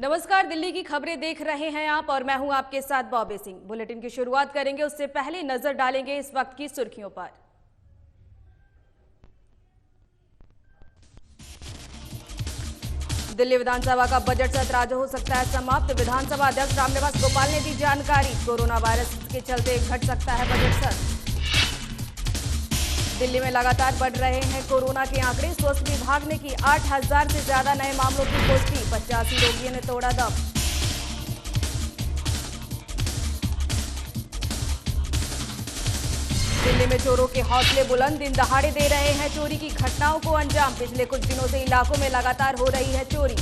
नमस्कार, दिल्ली की खबरें देख रहे हैं आप और मैं हूं आपके साथ बॉबी सिंह। बुलेटिन की शुरुआत करेंगे, उससे पहले नजर डालेंगे इस वक्त की सुर्खियों पर। दिल्ली विधानसभा का बजट सत्र आज हो सकता है समाप्त। विधानसभा अध्यक्ष रामनिवास गोपाल ने दी जानकारी। कोरोना वायरस के चलते घट सकता है बजट सत्र। दिल्ली में लगातार बढ़ रहे हैं कोरोना के आंकड़े। स्वास्थ्य विभाग ने की 8,000 से ज्यादा नए मामलों की पुष्टि। 85 रोगियों ने तोड़ा दम। दिल्ली में चोरों के हौसले बुलंद, दिन दहाड़े दे रहे हैं चोरी की घटनाओं को अंजाम। पिछले कुछ दिनों से इलाकों में लगातार हो रही है चोरी।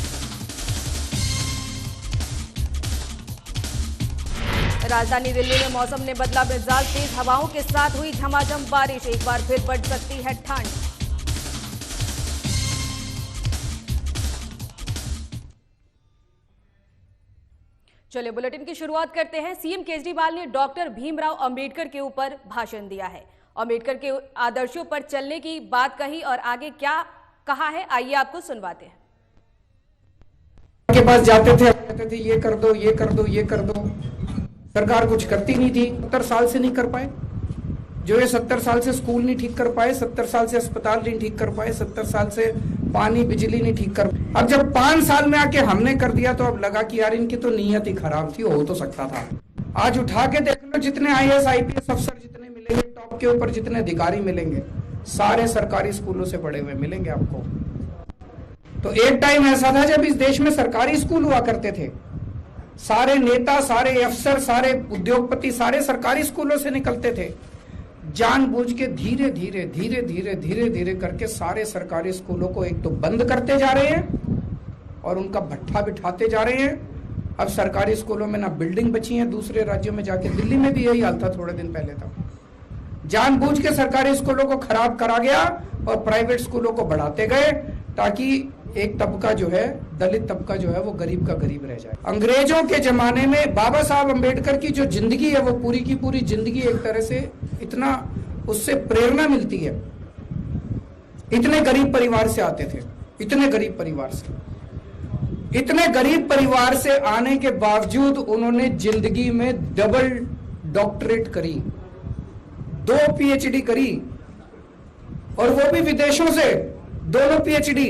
राजधानी दिल्ली में मौसम ने बदला मिजाज, तेज हवाओं के साथ हुई झमाझम बारिश। एक बार फिर बढ़ सकती है ठंड। चलिए बुलेटिन की शुरुआत करते हैं। सीएम केजरीवाल ने डॉक्टर भीमराव अंबेडकर के ऊपर भाषण दिया है। अंबेडकर के आदर्शों पर चलने की बात कही और आगे क्या कहा है, आइए आपको सुनवाते हैं। के पास जाते थे, कहते थे ये कर दो, ये कर दो, ये कर दो। सरकार कुछ करती नहीं थी। 70 साल से नहीं कर पाए जो ये 70 साल से स्कूल नहीं ठीक कर पाए, 70 साल से अस्पताल नहीं ठीक कर पाए, 70 साल से पानी बिजली नहीं ठीक कर। अब जब 5 साल में आके हमने कर दिया तो अब लगा कि यार इनकी तो नीयत ही खराब थी, हो तो सकता था। आज उठा के देख लो, जितने IAS IPS अफसर जितने मिलेंगे, टॉप के ऊपर जितने अधिकारी मिलेंगे, सारे सरकारी स्कूलों से पढ़े हुए मिलेंगे आपको। तो एक टाइम ऐसा था जब इस देश में सरकारी स्कूल हुआ करते थे। सारे नेता, सारे अफसर, सारे उद्योगपति सारे सरकारी स्कूलों से निकलते थे। जानबूझ के धीरे धीरे धीरे धीरे धीरे धीरे करके सारे सरकारी स्कूलों को एक तो बंद करते जा रहे हैं और उनका भट्ठा बिठाते जा रहे हैं। अब सरकारी स्कूलों में ना बिल्डिंग बची है, दूसरे राज्यों में जाके, दिल्ली में भी यही हाल था थोड़े दिन पहले तक। जानबूझ के सरकारी स्कूलों को खराब करा गया और प्राइवेट स्कूलों को बढ़ाते गए ताकि एक तबका जो है, दलित तबका जो है, वो गरीब का गरीब रह जाए। अंग्रेजों के जमाने में बाबा साहब अंबेडकर की जो जिंदगी है, वो पूरी की पूरी जिंदगी एक तरह से इतना उससे प्रेरणा मिलती है। इतने गरीब परिवार से आते थे, इतने गरीब परिवार से, इतने गरीब परिवार से आने के बावजूद उन्होंने जिंदगी में डबल डॉक्टरेट करी, 2 PhD करी, और वो भी विदेशों से, दोनों PhD।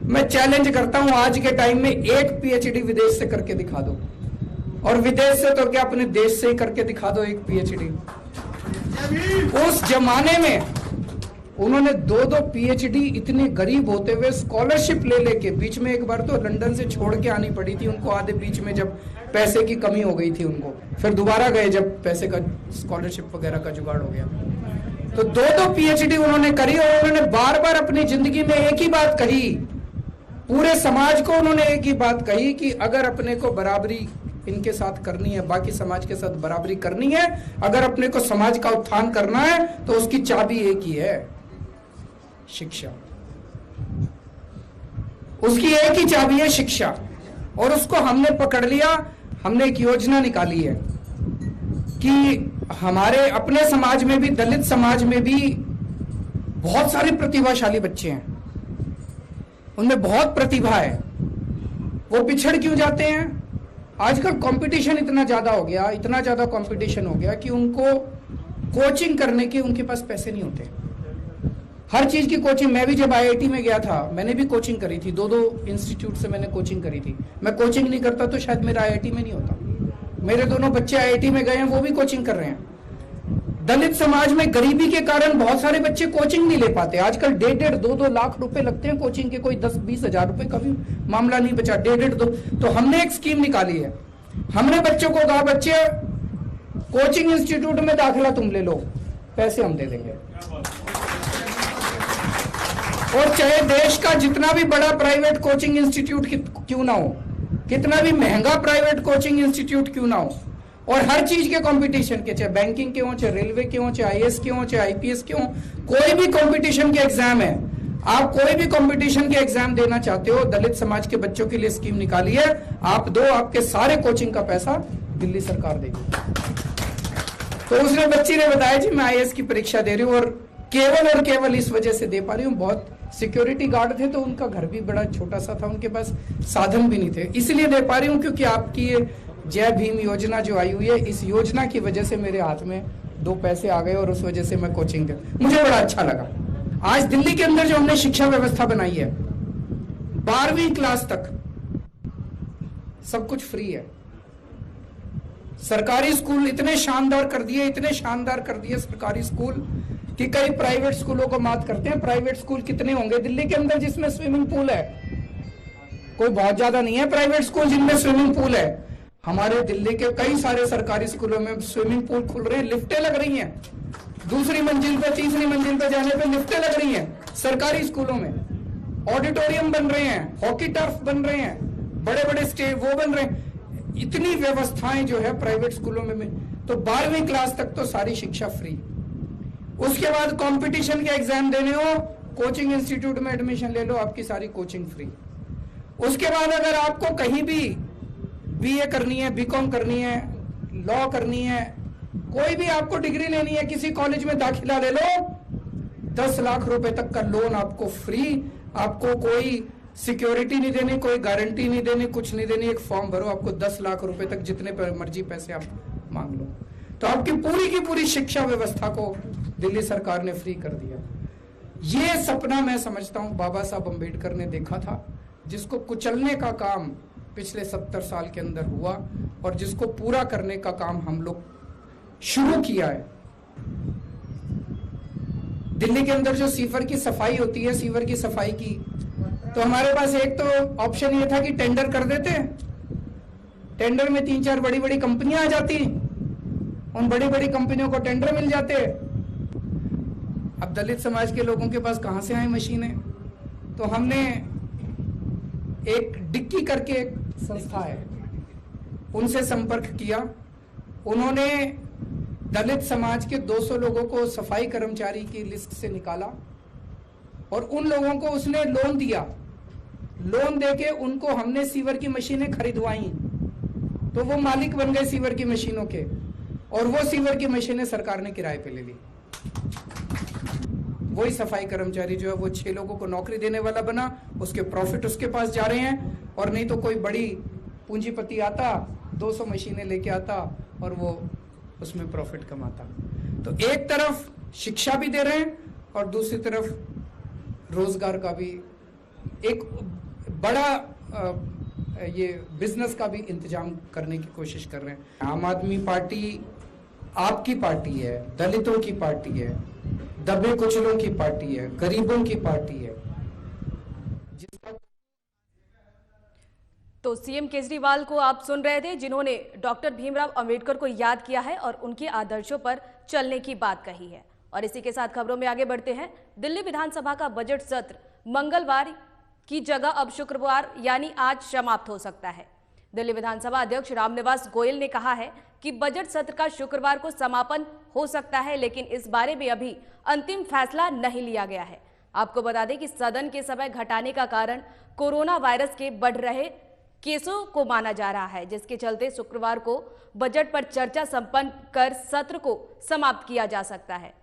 मैं चैलेंज करता हूं, आज के टाइम में 1 PhD विदेश से करके दिखा दो, और विदेश से तो क्या अपने देश से ही करके दिखा दो 1 PhD। उस जमाने में उन्होंने 2-2 PhD इतने गरीब होते हुए स्कॉलरशिप ले लेके, बीच में एक बार तो लंदन से छोड़ के आनी पड़ी थी उनको, आधे बीच में जब पैसे की कमी हो गई थी उनको, फिर दोबारा गए जब पैसे का, स्कॉलरशिप वगैरह का जुगाड़ हो गया। तो 2-2 PhD उन्होंने करी और उन्होंने बार बार अपनी जिंदगी में एक ही बात कही, पूरे समाज को उन्होंने एक ही बात कही कि अगर अपने को बराबरी इनके साथ करनी है, बाकी समाज के साथ बराबरी करनी है, अगर अपने को समाज का उत्थान करना है, तो उसकी चाबी एक ही है, शिक्षा। उसकी एक ही चाबी है, शिक्षा। और उसको हमने पकड़ लिया। हमने एक योजना निकाली है कि हमारे अपने समाज में भी, दलित समाज में भी बहुत सारे प्रतिभाशाली बच्चे हैं, उनमें बहुत प्रतिभा है। वो पिछड़ क्यों जाते हैं? आजकल कंपटीशन इतना ज्यादा हो गया, इतना ज्यादा कंपटीशन हो गया कि उनको कोचिंग करने के उनके पास पैसे नहीं होते। हर चीज की कोचिंग, मैं भी जब IIT में गया था, मैंने भी कोचिंग करी थी, 2-2 इंस्टीट्यूट से मैंने कोचिंग करी थी। मैं कोचिंग नहीं करता तो शायद मेरा IIT में नहीं होता। मेरे दोनों बच्चे IIT में गए हैं, वो भी कोचिंग कर रहे हैं। दलित समाज में गरीबी के कारण बहुत सारे बच्चे कोचिंग नहीं ले पाते। आजकल 1.5, 2-2 लाख रुपए लगते हैं कोचिंग के, कोई 10-20 हजार रुपए का भी मामला नहीं बचा, 1.5-2। तो हमने एक स्कीम निकाली है। हमने बच्चों को कहा, बच्चे कोचिंग इंस्टीट्यूट में दाखिला तुम ले लो, पैसे हम दे देंगे। और चाहे देश का जितना भी बड़ा प्राइवेट कोचिंग इंस्टीट्यूट क्यों ना हो, कितना भी महंगा प्राइवेट कोचिंग इंस्टीट्यूट क्यों ना हो, और हर चीज के कंपटीशन के, चाहे बैंकिंग के हो, चाहे रेलवे के हो, चाहे IAS के हो, चाहे IPS के हो, कोई भी कंपटीशन के एग्जाम है, आप कोई भी कंपटीशन के एग्जाम देना चाहते हो, दलित समाज के बच्चों के लिए स्कीम निकाली है। आप दो, आपके सारे कोचिंग का पैसा दिल्ली सरकार देगी। तो उसने बच्ची ने बताया जी मैं IAS की परीक्षा दे रही हूँ और केवल और केवल इस वजह से दे पा रही हूँ, बहुत सिक्योरिटी गार्ड थे तो उनका घर भी बड़ा छोटा सा था, उनके पास साधन भी नहीं थे, इसलिए दे पा रही हूँ क्योंकि आपकी ये जय भीम योजना जो आई हुई है, इस योजना की वजह से मेरे हाथ में 2 पैसे आ गए और उस वजह से मैं कोचिंग दे, मुझे बड़ा अच्छा लगा। आज दिल्ली के अंदर जो हमने शिक्षा व्यवस्था बनाई है, 12वीं क्लास तक सब कुछ फ्री है। सरकारी स्कूल इतने शानदार कर दिए, इतने शानदार कर दिए सरकारी स्कूल कि कई प्राइवेट स्कूलों को मात करते हैं। प्राइवेट स्कूल कितने होंगे दिल्ली के अंदर जिसमें स्विमिंग पूल है? कोई बहुत ज्यादा नहीं है प्राइवेट स्कूल जिनमें स्विमिंग पूल है। हमारे दिल्ली के कई सारे सरकारी स्कूलों में स्विमिंग पूल खुल रहे हैं, लिफ्टें लग रही हैं, 2री मंजिल पे 3री मंजिल पे जाने पे लिफ्टें लग रही हैं सरकारी स्कूलों में, ऑडिटोरियम बन रहे हैं, हॉकी टर्फ बन रहे हैं, बड़े बड़े स्टेज वो बन रहे हैं। इतनी व्यवस्थाएं जो है प्राइवेट स्कूलों में तो 12वीं क्लास तक तो सारी शिक्षा फ्री। उसके बाद कंपटीशन के एग्जाम देने हो, कोचिंग इंस्टीट्यूट में एडमिशन ले लो, आपकी सारी कोचिंग फ्री। उसके बाद अगर आपको कहीं भी बीए करनी है, बीकॉम करनी है, लॉ करनी है, कोई भी आपको डिग्री लेनी है, किसी कॉलेज में दाखिला ले लो, 10 लाख रुपए तक का लोन आपको फ्री। आपको कोई सिक्योरिटी नहीं देनी, कोई गारंटी नहीं देनी, कुछ नहीं देनी, एक फॉर्म भरो, आपको 10 लाख रुपए तक जितने मर्जी पैसे आप मांग लो। तो आपकी पूरी की पूरी शिक्षा व्यवस्था को दिल्ली सरकार ने फ्री कर दिया। ये सपना मैं समझता हूं बाबा साहब अम्बेडकर ने देखा था, जिसको कुचलने का काम पिछले 70 साल के अंदर हुआ और जिसको पूरा करने का काम हम लोग शुरू किया है। दिल्ली के अंदर जो सीवर की सफाई होती है, सीवर की सफाई की, तो हमारे पास एक तो ऑप्शन ये था कि टेंडर कर देते, टेंडर में 3-4 बड़ी बड़ी कंपनियां आ जाती, उन बड़ी बड़ी कंपनियों को टेंडर मिल जाते। अब दलित समाज के लोगों के पास कहां से आए मशीनें? तो हमने एक डिक्की करके एक संस्था है, उनसे संपर्क किया। उन्होंने दलित समाज के 200 लोगों को सफाई कर्मचारी की लिस्ट से निकाला और उन लोगों को उसने लोन दिया। लोन देके उनको हमने सीवर की मशीनें खरीदवाई, तो वो मालिक बन गए सीवर की मशीनों के, और वो सीवर की मशीनें सरकार ने किराए पे ले ली। वही सफाई कर्मचारी जो है वो 6 लोगों को नौकरी देने वाला बना, उसके प्रॉफिट उसके पास जा रहे हैं। और नहीं तो कोई बड़ी पूंजीपति आता, 200 मशीनें लेके आता और वो उसमें प्रॉफिट कमाता। तो एक तरफ शिक्षा भी दे रहे हैं और दूसरी तरफ रोजगार का भी एक बड़ा ये बिजनेस का भी इंतजाम करने की कोशिश कर रहे हैं। आम आदमी पार्टी आपकी पार्टी है, दलितों की पार्टी है, दबे कुचलों की पार्टी है, गरीबों की पार्टी है। तो सीएम केजरीवाल को आप सुन रहे थे, जिन्होंने डॉक्टर भीमराव अंबेडकर को याद किया है और उनके आदर्शों पर चलने की बात कही है। और इसी के साथ खबरों में आगे बढ़ते हैं। दिल्ली विधानसभा का बजट सत्र मंगलवार की जगह अब शुक्रवार यानी आज समाप्त हो सकता है। दिल्ली विधानसभा अध्यक्ष रामनिवास गोयल ने कहा है कि बजट सत्र का शुक्रवार को समापन हो सकता है, लेकिन इस बारे में अभी अंतिम फैसला नहीं लिया गया है। आपको बता दें कि सदन के समय घटाने का कारण कोरोना वायरस के बढ़ रहे केसों को माना जा रहा है, जिसके चलते शुक्रवार को बजट पर चर्चा संपन्न कर सत्र को समाप्त किया जा सकता है।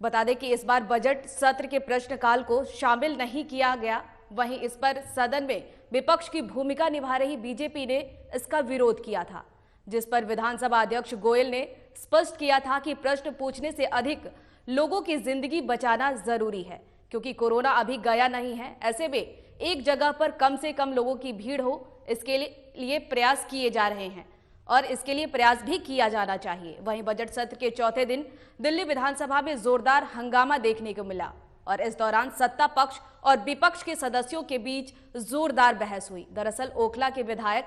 बता दें कि इस बार बजट सत्र के प्रश्नकाल को शामिल नहीं किया गया। वहीं इस पर सदन में विपक्ष की भूमिका निभा रही बीजेपी ने इसका विरोध किया था, जिस पर विधानसभा अध्यक्ष गोयल ने स्पष्ट किया था कि प्रश्न पूछने से अधिक लोगों की जिंदगी बचाना जरूरी है, क्योंकि कोरोना अभी गया नहीं है। ऐसे में एक जगह पर कम से कम लोगों की भीड़ हो, इसके लिए प्रयास किए जा रहे हैं और इसके लिए प्रयास भी किया जाना चाहिए। वहीं बजट सत्र के चौथे दिन दिल्ली विधानसभा में जोरदार हंगामा देखने को मिला और इस दौरान सत्ता पक्ष और विपक्ष के सदस्यों के बीच जोरदार बहस हुई। दरअसल ओखला के विधायक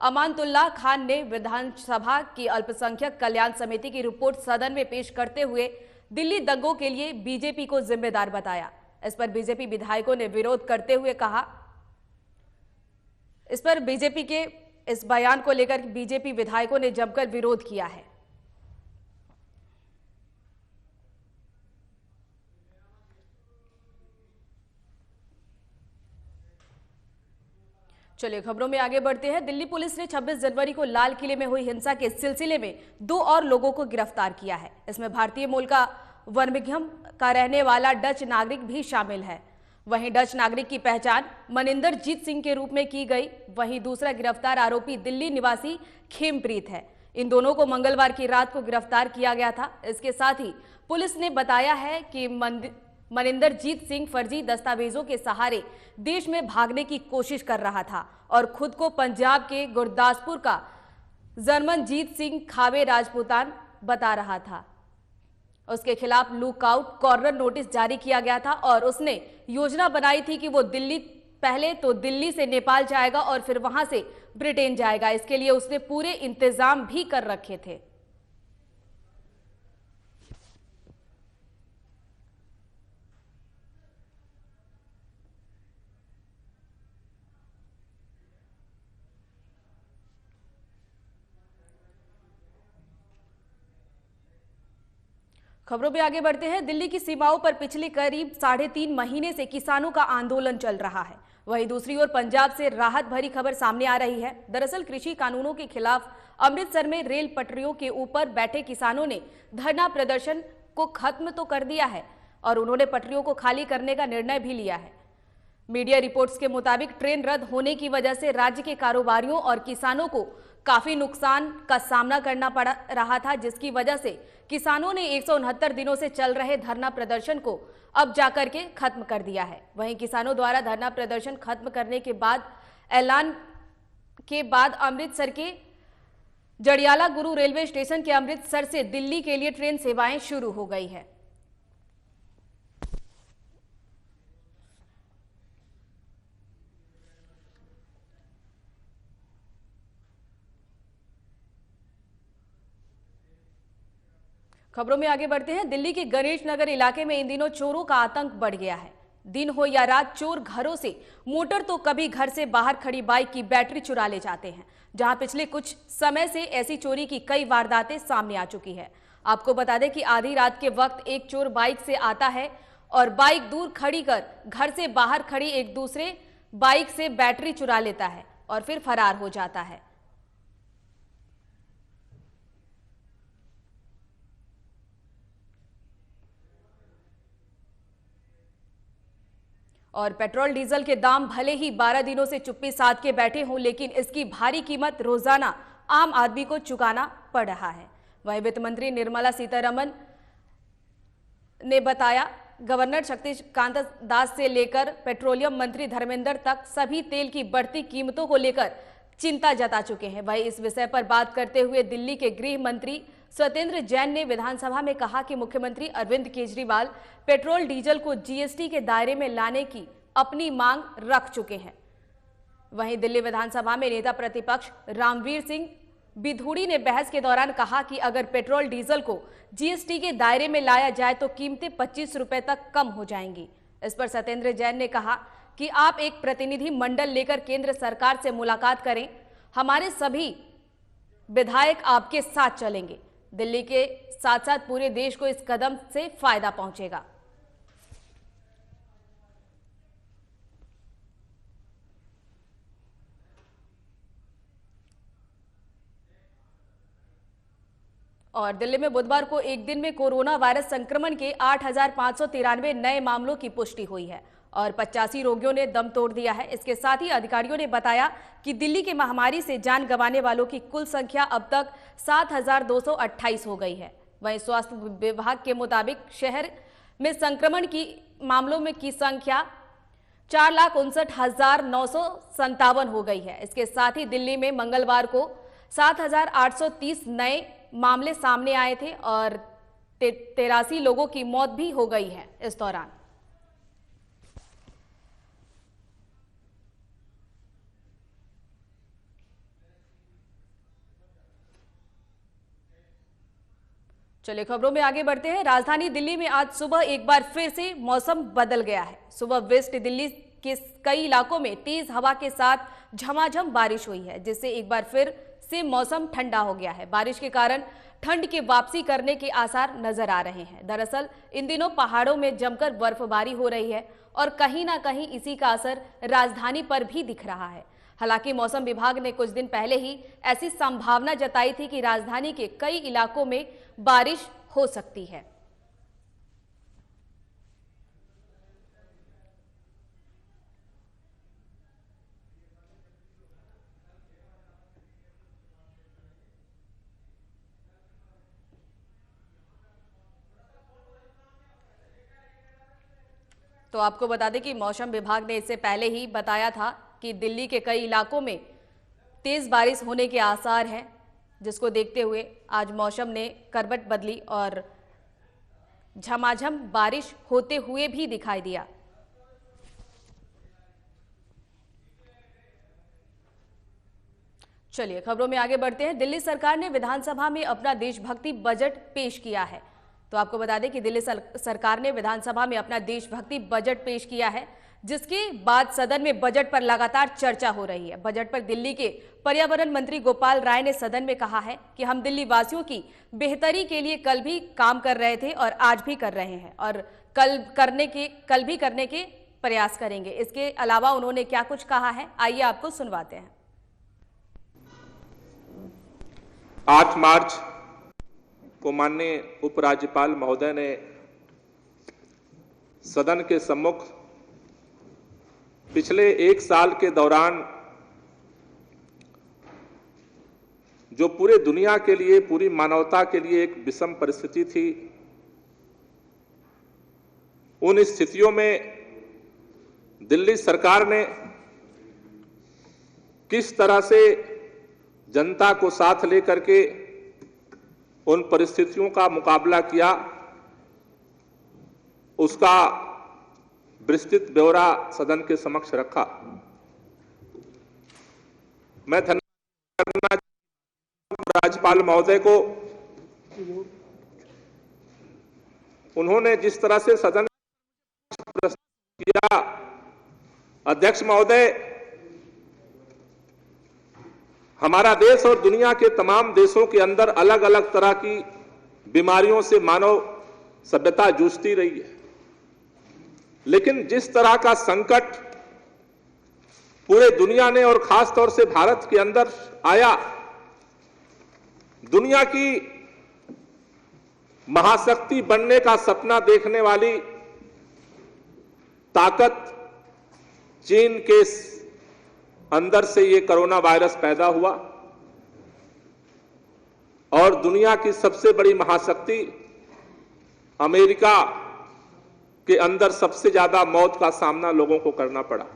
अमानतुल्लाह खान ने विधानसभा की अल्पसंख्यक कल्याण समिति की रिपोर्ट सदन में पेश करते हुए दिल्ली दंगों के लिए बीजेपी को जिम्मेदार बताया। इस पर बीजेपी विधायकों ने विरोध करते हुए कहा, इस पर बीजेपी के इस बयान को लेकर बीजेपी विधायकों ने जमकर विरोध किया है। चलिए खबरों में आगे बढ़ते हैं। दिल्ली पुलिस ने 26 जनवरी को लाल किले में हुई हिंसा के सिलसिले में 2 और लोगों को गिरफ्तार किया है। इसमें भारतीय मूल का बर्मिंघम का रहने वाला डच नागरिक भी शामिल है। वहीं डच नागरिक की पहचान मनिंदर जीत सिंह के रूप में की गई। वहीं दूसरा गिरफ्तार आरोपी दिल्ली निवासी खेमप्रीत है। इन दोनों को मंगलवार की रात को गिरफ्तार किया गया था। इसके साथ ही पुलिस ने बताया है कि मनिंदर जीत सिंह फर्जी दस्तावेजों के सहारे देश में भागने की कोशिश कर रहा था और खुद को पंजाब के गुरदासपुर का जरमनजीत सिंह खावे राजपूतान बता रहा था। उसके खिलाफ लुकआउट कॉर्नर नोटिस जारी किया गया था और उसने योजना बनाई थी कि वो पहले तो दिल्ली से नेपाल जाएगा और फिर वहां से ब्रिटेन जाएगा। इसके लिए उसने पूरे इंतजाम भी कर रखे थे। खबरों में आगे बढ़ते हैं। दिल्ली की सीमाओं पर पिछले करीब 3.5 महीने से किसानों का आंदोलन चल रहा है। वहीं दूसरी ओर पंजाब से राहत भरी खबर सामने आ रही है। दरअसल कृषि कानूनों के खिलाफ अमृतसर में रेल पटरियों के ऊपर बैठे किसानों ने धरना प्रदर्शन को खत्म तो कर दिया है और उन्होंने पटरियों को खाली करने का निर्णय भी लिया है। मीडिया रिपोर्ट्स के मुताबिक ट्रेन रद्द होने की वजह से राज्य के कारोबारियों और किसानों को काफी नुकसान का सामना करना पड़ रहा था, जिसकी वजह से किसानों ने 169 दिनों से चल रहे धरना प्रदर्शन को अब जाकर के खत्म कर दिया है। वहीं किसानों द्वारा धरना प्रदर्शन खत्म करने के बाद ऐलान के बाद अमृतसर के जड़ियाला गुरु रेलवे स्टेशन के अमृतसर से दिल्ली के लिए ट्रेन सेवाएं शुरू हो गई है। खबरों में आगे बढ़ते हैं। दिल्ली के गणेश नगर इलाके में इन दिनों चोरों का आतंक बढ़ गया है। दिन हो या रात चोर घरों से मोटर तो कभी घर से बाहर खड़ी बाइक की बैटरी चुरा ले जाते हैं, जहां पिछले कुछ समय से ऐसी चोरी की कई वारदातें सामने आ चुकी है। आपको बता दें कि आधी रात के वक्त एक चोर बाइक से आता है और बाइक दूर खड़ी कर घर से बाहर खड़ी एक दूसरे बाइक से बैटरी चुरा लेता है और फिर फरार हो जाता है। और पेट्रोल डीजल के दाम भले ही 12 दिनों से चुप्पी साध के बैठे हों, लेकिन इसकी भारी कीमत रोजाना आम आदमी को चुकाना पड़ रहा है। वहीं वित्त मंत्री निर्मला सीतारमण ने बताया, गवर्नर शक्तिकांत दास से लेकर पेट्रोलियम मंत्री धर्मेंद्र तक सभी तेल की बढ़ती कीमतों को लेकर चिंता जता चुके हैं। वहीं इस विषय पर बात करते हुए दिल्ली के गृह मंत्री सत्येंद्र जैन ने विधानसभा में कहा कि मुख्यमंत्री अरविंद केजरीवाल पेट्रोल डीजल को जीएसटी के दायरे में लाने की अपनी मांग रख चुके हैं। वहीं दिल्ली विधानसभा में नेता प्रतिपक्ष रामवीर सिंह बिधूड़ी ने बहस के दौरान कहा कि अगर पेट्रोल डीजल को जीएसटी के दायरे में लाया जाए तो कीमतें 25 रुपए तक कम हो जाएंगी। इस पर सत्येंद्र जैन ने कहा कि आप एक प्रतिनिधि मंडल लेकर केंद्र सरकार से मुलाकात करें, हमारे सभी विधायक आपके साथ चलेंगे। दिल्ली के साथ साथ पूरे देश को इस कदम से फायदा पहुंचेगा। और दिल्ली में बुधवार को एक दिन में कोरोना वायरस संक्रमण के 8,593 नए मामलों की पुष्टि हुई है और 85 रोगियों ने दम तोड़ दिया है। इसके साथ ही अधिकारियों ने बताया कि दिल्ली की महामारी से जान गंवाने वालों की कुल संख्या अब तक 7,228 हो गई है। वहीं स्वास्थ्य विभाग के मुताबिक शहर में संक्रमण की मामलों में की संख्या 4,59,957 हो गई है। इसके साथ ही दिल्ली में मंगलवार को 7,830 नए मामले सामने आए थे और 83 लोगों की मौत भी हो गई है इस दौरान। चलिए खबरों में आगे बढ़ते हैं। राजधानी दिल्ली में आज सुबह एक बार फिर से मौसम बदल गया है। सुबह वेस्ट दिल्ली के कई इलाकों में तेज हवा के साथ झमाझम बारिश हुई है, जिससे एक बार फिर से मौसम ठंडा हो गया है। बारिश के कारण ठंड की वापसी करने के आसार नजर आ रहे हैं। दरअसल इन दिनों पहाड़ों में जमकर बर्फबारी हो रही है और कहीं ना कहीं इसी का असर राजधानी पर भी दिख रहा है। हालांकि मौसम विभाग ने कुछ दिन पहले ही ऐसी संभावना जताई थी कि राजधानी के कई इलाकों में बारिश हो सकती है। तो आपको बता दें कि मौसम विभाग ने इससे पहले ही बताया था कि दिल्ली के कई इलाकों में तेज बारिश होने के आसार हैं, जिसको देखते हुए आज मौसम ने करवट बदली और झमाझम बारिश होते हुए भी दिखाई दिया। चलिए खबरों में आगे बढ़ते हैं। दिल्ली सरकार ने विधानसभा में अपना देशभक्ति बजट पेश किया है। तो आपको बता दें कि दिल्ली सरकार ने विधानसभा में अपना देशभक्ति बजट पेश किया है, जिसके बाद सदन में बजट पर लगातार चर्चा हो रही है। बजट पर दिल्ली के पर्यावरण मंत्री गोपाल राय ने सदन में कहा है कि हम दिल्ली वासियों की बेहतरी के लिए कल भी काम कर रहे थे और आज भी कर रहे हैं और कल भी करने के प्रयास करेंगे। इसके अलावा उन्होंने क्या कुछ कहा है, आइए आपको सुनवाते हैं। 8 मार्च को माननीय उपराज्यपाल महोदय ने सदन के सम्मुख पिछले 1 साल के दौरान जो पूरे दुनिया के लिए, पूरी मानवता के लिए एक विषम परिस्थिति थी, उन स्थितियों में दिल्ली सरकार ने किस तरह से जनता को साथ लेकर के उन परिस्थितियों का मुकाबला किया, उसका विस्तृत ब्यौरा सदन के समक्ष रखा। मैं धन्यवाद करना राज्यपाल महोदय को, उन्होंने जिस तरह से सदन प्रस्तुत किया। अध्यक्ष महोदय, हमारा देश और दुनिया के तमाम देशों के अंदर अलग अलग तरह की बीमारियों से मानव सभ्यता जूझती रही है, लेकिन जिस तरह का संकट पूरे दुनिया ने और खास तौर से भारत के अंदर आया, दुनिया की महाशक्ति बनने का सपना देखने वाली ताकत चीन के अंदर से ये कोरोना वायरस पैदा हुआ और दुनिया की सबसे बड़ी महाशक्ति अमेरिका के अंदर सबसे ज्यादा मौत का सामना लोगों को करना पड़ा।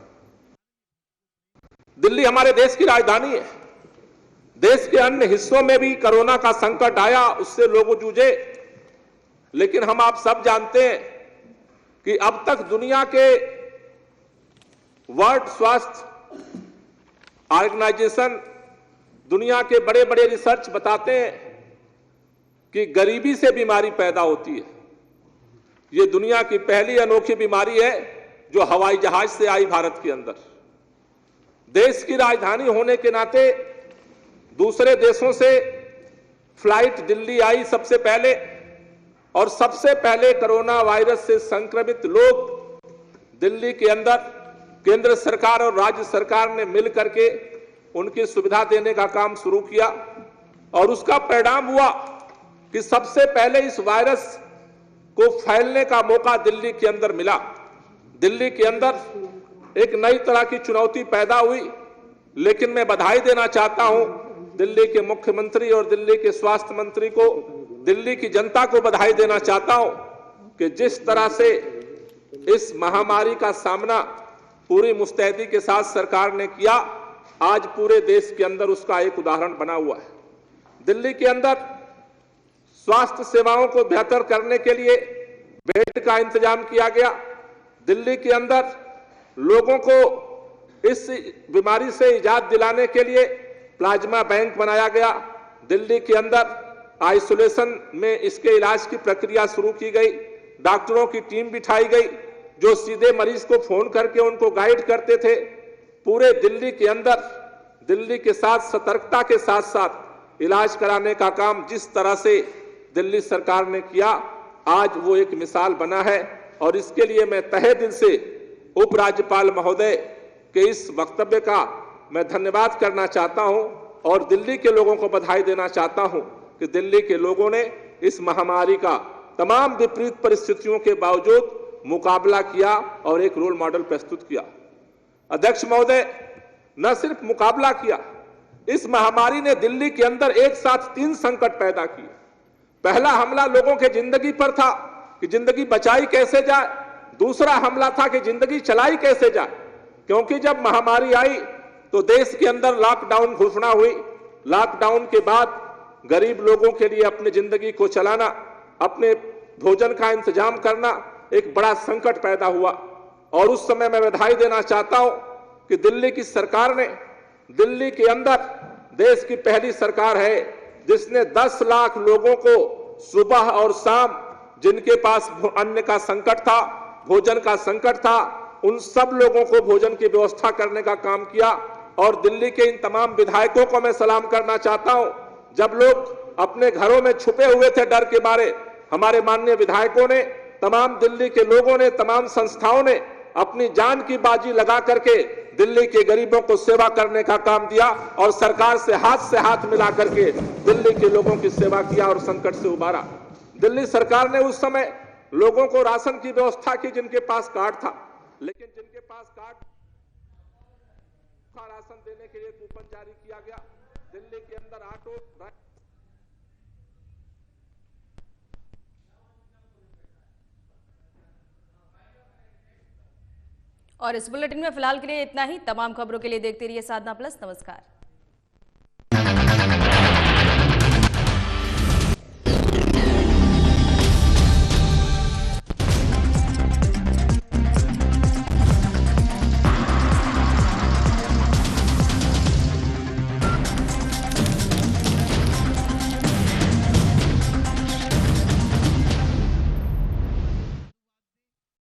दिल्ली हमारे देश की राजधानी है। देश के अन्य हिस्सों में भी कोरोना का संकट आया, उससे लोग जूझे, लेकिन हम आप सब जानते हैं कि अब तक दुनिया के वर्ल्ड स्वास्थ्य ऑर्गेनाइजेशन, दुनिया के बड़े बड़े रिसर्च बताते हैं कि गरीबी से बीमारी पैदा होती है। ये दुनिया की पहली अनोखी बीमारी है जो हवाई जहाज से आई भारत के अंदर। देश की राजधानी होने के नाते दूसरे देशों से फ्लाइट दिल्ली आई सबसे पहले, और सबसे पहले कोरोना वायरस से संक्रमित लोग दिल्ली के अंदर केंद्र सरकार और राज्य सरकार ने मिलकर के उनकी सुविधा देने का काम शुरू किया और उसका परिणाम हुआ कि सबसे पहले इस वायरस को फैलने का मौका दिल्ली के अंदर मिला। दिल्ली के अंदर एक नई तरह की चुनौती पैदा हुई, लेकिन मैं बधाई देना चाहता हूं दिल्ली के मुख्यमंत्री और दिल्ली के स्वास्थ्य मंत्री को, दिल्ली की जनता को बधाई देना चाहता हूं कि जिस तरह से इस महामारी का सामना पूरी मुस्तैदी के साथ सरकार ने किया, आज पूरे देश के अंदर उसका एक उदाहरण बना हुआ है। दिल्ली के अंदर स्वास्थ्य सेवाओं को बेहतर करने के लिए बेड का इंतजाम किया गया। दिल्ली के अंदर लोगों को इस बीमारी से निजात दिलाने के लिए प्लाज्मा बैंक बनाया गया। दिल्ली के अंदर आइसोलेशन में इसके इलाज की प्रक्रिया शुरू की गई। डॉक्टरों की टीम बिठाई गई जो सीधे मरीज को फोन करके उनको गाइड करते थे। पूरे दिल्ली के अंदर दिल्ली के साथ सतर्कता के साथ साथ इलाज कराने का काम जिस तरह से दिल्ली सरकार ने किया, आज वो एक मिसाल बना है और इसके लिए मैं तहे दिल से उपराज्यपाल महोदय के इस वक्तव्य का मैं धन्यवाद करना चाहता हूं और दिल्ली के लोगों को बधाई देना चाहता हूं कि दिल्ली के लोगों ने इस महामारी का तमाम विपरीत परिस्थितियों के बावजूद मुकाबला किया और एक रोल मॉडल प्रस्तुत किया। अध्यक्ष महोदय, न सिर्फ मुकाबला किया, इस महामारी ने दिल्ली के अंदर एक साथ 3 संकट पैदा किए। पहला हमला लोगों के जिंदगी पर था कि जिंदगी बचाई कैसे जाए, दूसरा हमला था कि जिंदगी चलाई कैसे जाए, क्योंकि जब महामारी आई तो देश के अंदर लॉकडाउन घोषणा हुई। लॉकडाउन के बाद गरीब लोगों के लिए अपनी जिंदगी को चलाना, अपने भोजन का इंतजाम करना एक बड़ा संकट पैदा हुआ। और उस समय मैं बधाई देना चाहता हूं कि दिल्ली की सरकार ने, दिल्ली के अंदर देश की पहली सरकार है जिसने 10 लाख लोगों को सुबह और शाम, जिनके पास अन्न का संकट था, भोजन का संकट था, उन सब लोगों को भोजन की व्यवस्था करने का काम किया। और दिल्ली के इन तमाम विधायकों को मैं सलाम करना चाहता हूं। जब लोग अपने घरों में छुपे हुए थे डर के मारे, हमारे माननीय विधायकों ने, तमाम दिल्ली के लोगों ने, तमाम संस्थाओं ने अपनी जान की बाजी लगा करके दिल्ली के गरीबों को सेवा करने का काम दिया और सरकार से हाथ मिला करके दिल्ली के लोगों की सेवा किया और संकट से उबारा। दिल्ली सरकार ने उस समय लोगों को राशन की व्यवस्था की जिनके पास कार्ड था, लेकिन जिनके पास कार्ड था, राशन देने के लिए कूपन जारी किया गया। दिल्ली के अंदर ऑटो और इस बुलेटिन में फिलहाल के लिए इतना ही। तमाम खबरों के लिए देखते रहिए साधना प्लस। नमस्कार।